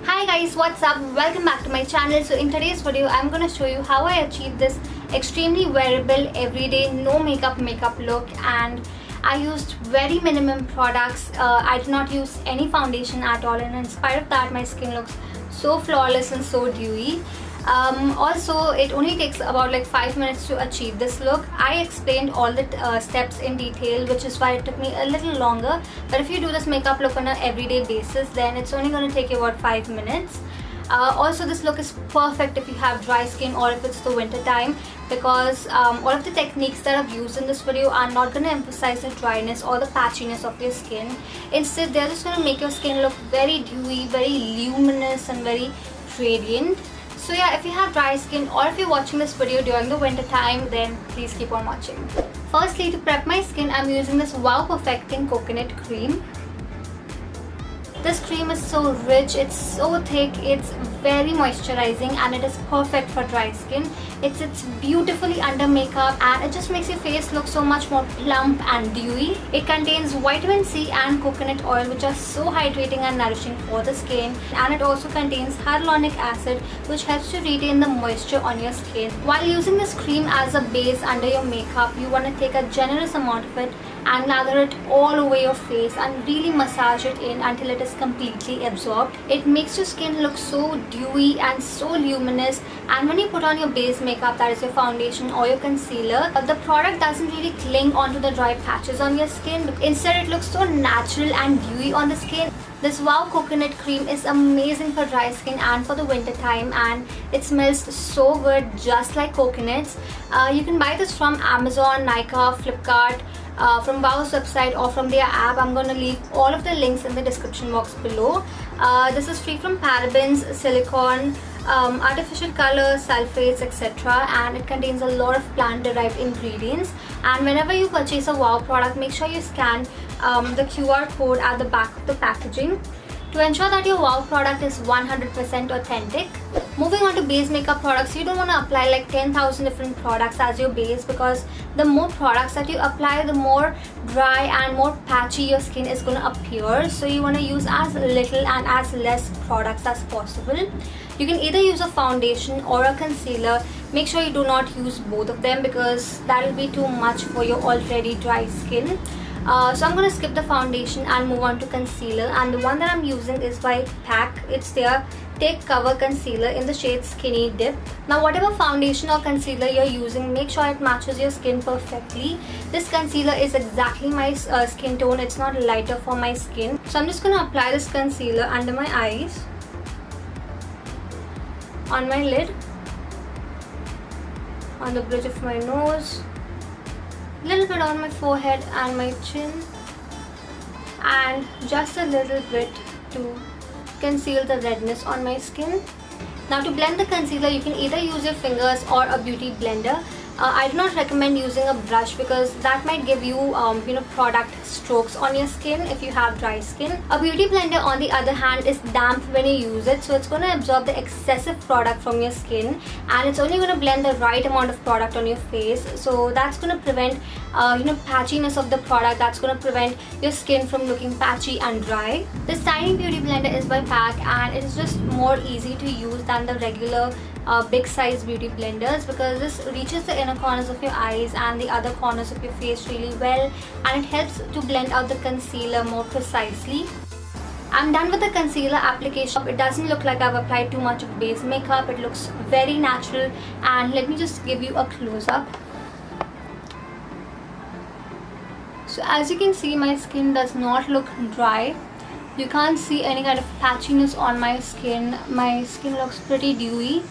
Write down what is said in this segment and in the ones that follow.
Hi guys, what's up? Welcome back to my channel. So in today's video I'm going to show you how I achieved this extremely wearable everyday no makeup look, and I used very minimum products. I did not use any foundation at all, and in spite of that my skin looks so flawless and so dewy. Also, it only takes about like 5 minutes to achieve this look. I explained all the steps in detail, which is why it took me a little longer. But if you do this makeup look on an everyday basis, then it's only going to take you about 5 minutes. Also, this look is perfect if you have dry skin or if it's the winter time, because all of the techniques that I've used in this video are not going to emphasize the dryness or the patchiness of your skin. Instead, they're just going to make your skin look very dewy, very luminous and very radiant. So yeah, if you have dry skin or if you're watching this video during the winter time, then please keep on watching. Firstly, to prep my skin, I'm using this Wow Perfecting Coconut Cream. This cream is so rich, it's so thick, it's very moisturizing, and it is perfect for dry skin. It sits beautifully under makeup and it just makes your face look so much more plump and dewy. It contains vitamin C and coconut oil, which are so hydrating and nourishing for the skin, and it also contains hyaluronic acid, which helps to retain the moisture on your skin. While using this cream as a base under your makeup, you want to take a generous amount of it and lather it all over your face and really massage it in until it is completely absorbed. It makes your skin look so dewy and so luminous, and when you put on your base makeup, that is your foundation or your concealer, the product doesn't really cling onto the dry patches on your skin. Instead, it looks so natural and dewy on the skin. This Wow Coconut Cream is amazing for dry skin and for the winter time, and it smells so good, just like coconuts. You can buy this from Amazon, Nykaa, Flipkart, from Wow's website or from their app. I'm going to leave all of the links in the description box below. This is free from parabens, silicone, artificial colors, sulfates, etc., and it contains a lot of plant derived ingredients. And whenever you purchase a Wow product, make sure you scan the QR code at the back of the packaging to ensure that your Wow product is 100% authentic. Moving on to base makeup products, you don't want to apply like 10,000 different products as your base, because the more products that you apply, the more dry and more patchy your skin is going to appear. So you want to use as little and as less products as possible. You can either use a foundation or a concealer. Make sure you do not use both of them, because that will be too much for your already dry skin. So I'm going to skip the foundation and move on to concealer, and the one that I'm using is by PAC. It's their Take Cover Concealer in the shade Skinny Dip. Now whatever foundation or concealer you're using, make sure it matches your skin perfectly. This concealer is exactly my skin tone. It's not lighter for my skin. So I'm just going to apply this concealer under my eyes, on my lid, on the bridge of my nose, little bit on my forehead and my chin, and just a little bit to conceal the redness on my skin. Now to blend the concealer, you can either use your fingers or a beauty blender. I do not recommend using a brush, because that might give you product strokes on your skin if you have dry skin. A beauty blender, on the other hand, is damp when you use it, so it's going to absorb the excessive product from your skin, and it's only going to blend the right amount of product on your face. So that's going to prevent patchiness of the product. That's going to prevent your skin from looking patchy and dry. This tiny beauty blender is by PAC, and it is just more easy to use than the regular big size beauty blenders, because this reaches the inner corners of your eyes and the other corners of your face really well, and it helps to blend out the concealer more precisely. I'm done with the concealer application. It doesn't look like I've applied too much of base makeup. It looks very natural, and let me just give you a close-up. So as you can see, my skin does not look dry. You can't see any kind of patchiness on my skin. My skin looks pretty dewy,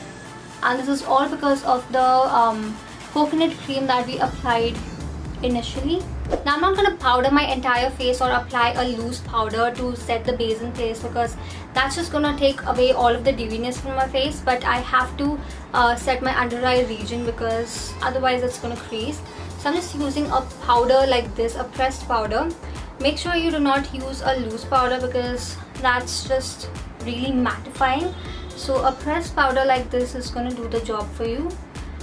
and this is all because of the coconut cream that we applied initially. Now I'm not going to powder my entire face or apply a loose powder to set the base in place, because that's just going to take away all of the dewiness from my face. But I have to set my under eye region, because otherwise it's going to crease. So I'm just using a powder like this, a pressed powder. Make sure you do not use a loose powder, because that's just really mattifying. So a pressed powder like this is going to do the job for you.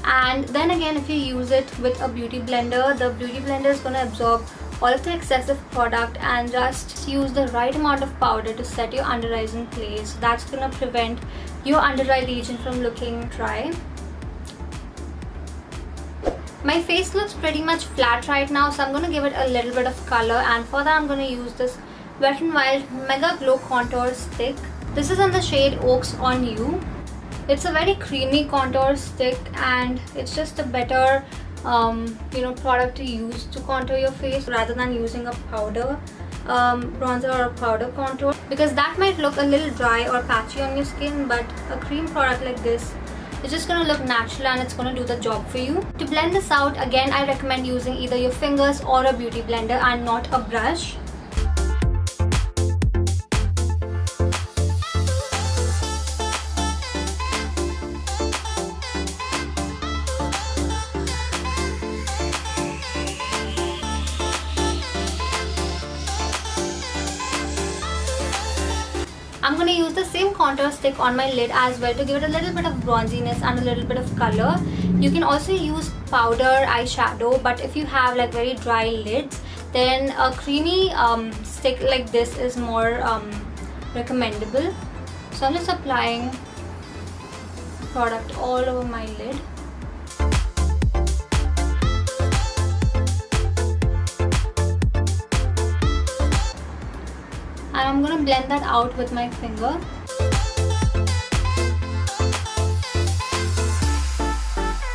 And then again, if you use it with a beauty blender, the beauty blender is going to absorb all of the excessive product and just use the right amount of powder to set your under eyes in place. That's gonna prevent your under eye region from looking dry. My face looks pretty much flat right now, so I'm going to give it a little bit of color, and for that I'm going to use this Wet n Wild Mega Glow Contour Stick. This is in the shade Oaks on You. It's a very creamy contour stick and it's just a better product to use to contour your face rather than using a powder bronzer or a powder contour, because that might look a little dry or patchy on your skin, but a cream product like this, it's just going to look natural and it's going to do the job for you. To blend this out, again I recommend using either your fingers or a beauty blender and not a brush. I'm going to use the same contour stick on my lid as well to give it a little bit of bronziness and a little bit of color. You can also use powder eyeshadow, but if you have like very dry lids, then a creamy stick like this is more recommendable. So I'm just applying product all over my lid. And I'm going to blend that out with my finger.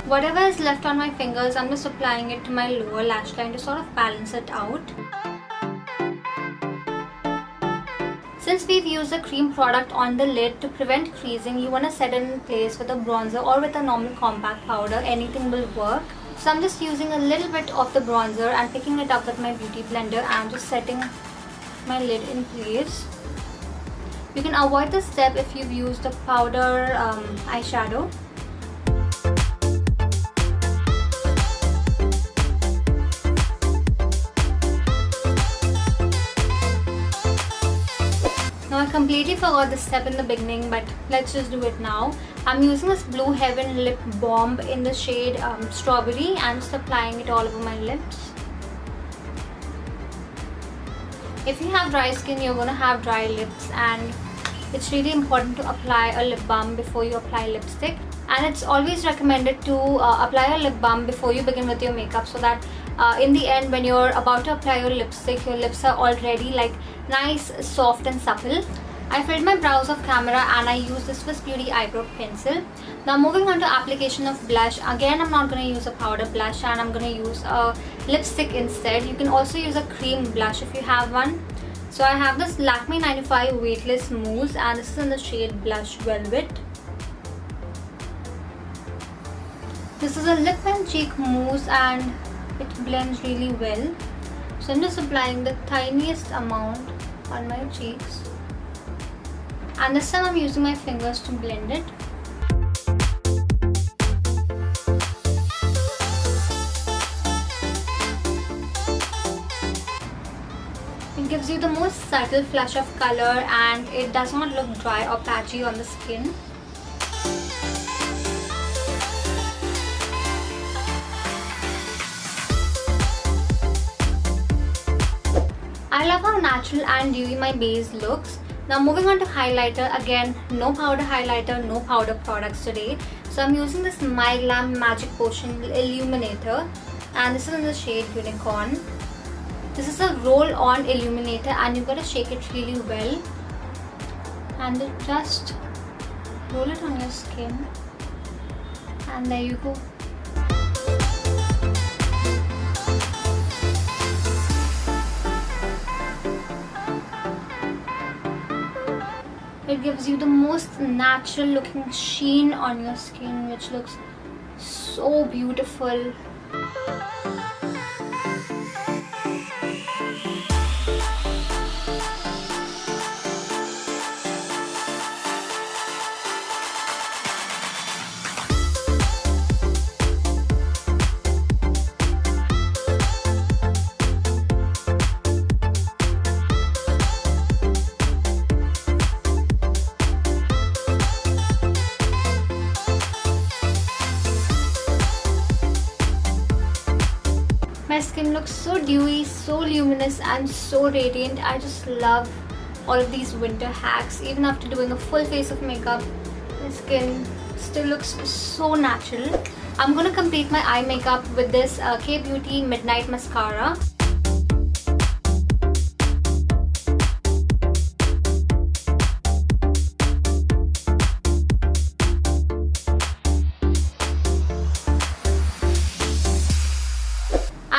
Whatever is left on my fingers, I'm just applying it to my lower lash line to sort of balance it out. Since we've used a cream product on the lid to prevent creasing, you want to set it in place with a bronzer or with a normal compact powder. Anything will work. So I'm just using a little bit of the bronzer and picking it up with my beauty blender and just setting my lid in place. You can avoid this step if you've used a powder eyeshadow. Now I completely forgot this step in the beginning, but let's just do it now. I'm using this Blue Heaven Lip Balm in the shade Strawberry and just applying it all over my lips. If you have dry skin, you're going to have dry lips, and it's really important to apply a lip balm before you apply lipstick. And it's always recommended to apply a lip balm before you begin with your makeup, so that in the end, when you're about to apply your lipstick, your lips are already like nice, soft and supple. I filled my brows off camera and I used this Swiss Beauty Eyebrow Pencil. Now moving on to application of blush. Again, I'm not going to use a powder blush and I'm going to use a lipstick instead. You can also use a cream blush if you have one. So I have this Lakme 95 Weightless Mousse and this is in the shade Blush Velvet. This is a lip and cheek mousse and it blends really well. So I'm just applying the tiniest amount on my cheeks. And this time I'm using my fingers to blend it. It gives you the most subtle flush of color and it does not look dry or patchy on the skin. I love how natural and dewy my base looks. Now moving on to highlighter. Again, no powder highlighter, no powder products today. So I'm using this My Glam Magic Potion Illuminator and this is in the shade Unicorn. This is a roll-on illuminator and you've got to shake it really well and just roll it on your skin and there you go. It gives you the most natural looking sheen on your skin, which looks so beautiful. skin looks so dewy, so luminous and so radiant. I just love all of these winter hacks. Even after doing a full face of makeup, my skin still looks so natural. I'm gonna complete my eye makeup with this K-Beauty Midnight Mascara.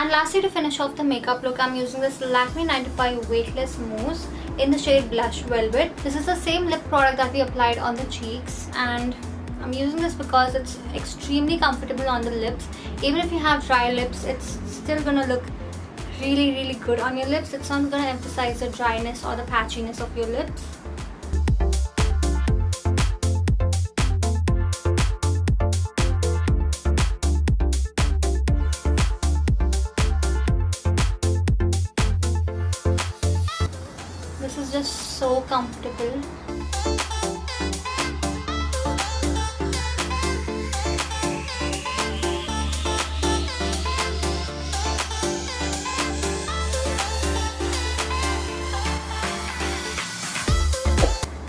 And lastly, to finish off the makeup look, I'm using this Lakme 95 Weightless Mousse in the shade Blush Velvet. This is the same lip product that we applied on the cheeks, and I'm using this because it's extremely comfortable on the lips. Even if you have dry lips, it's still gonna look really good on your lips. It's not gonna emphasize the dryness or the patchiness of your lips. This is just so comfortable.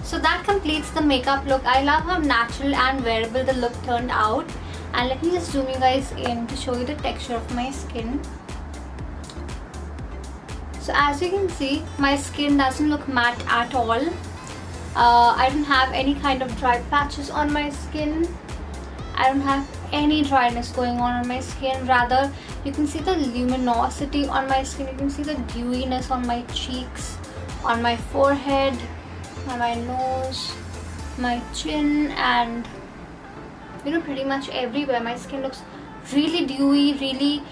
So that completes the makeup look. I love how natural and wearable the look turned out. And let me just zoom you guys in to show you the texture of my skin. So as you can see, my skin doesn't look matte at all. I don't have any kind of dry patches on my skin. I don't have any dryness going on my skin. Rather, you can see the luminosity on my skin. You can see the dewiness on my cheeks, on my forehead, on my nose, my chin, and pretty much everywhere. My skin looks really dewy, really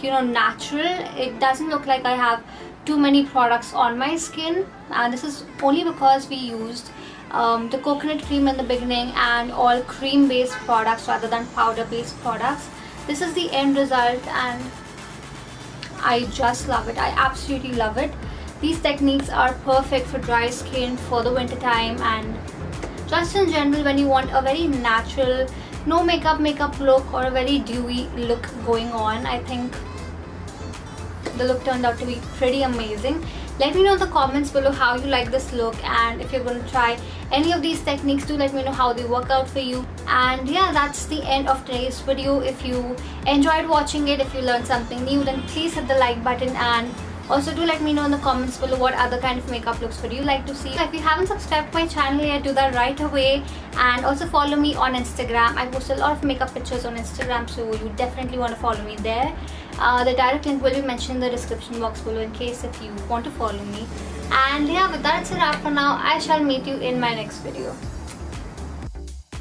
natural. It doesn't look like I have too many products on my skin, and this is only because we used the coconut cream in the beginning and all cream based products rather than powder based products. This is the end result and I just love it. I absolutely love it. These techniques are perfect for dry skin, for the winter time, and just in general when you want a very natural, no makeup look or a very dewy look going on. I think the look turned out to be pretty amazing. Let me know in the comments below how you like this look, and if you're going to try any of these techniques, do let me know how they work out for you. And yeah, that's the end of today's video. If you enjoyed watching it, if you learned something new, then please hit the like button, and also do let me know in the comments below what other kind of makeup looks would you like to see. If you haven't subscribed to my channel yet, do that right away, and also follow me on Instagram. I post a lot of makeup pictures on Instagram, so you definitely want to follow me there. The direct link will be mentioned in the description box below in case if you want to follow me. And yeah, with that, it's a wrap for now. I shall meet you in my next video.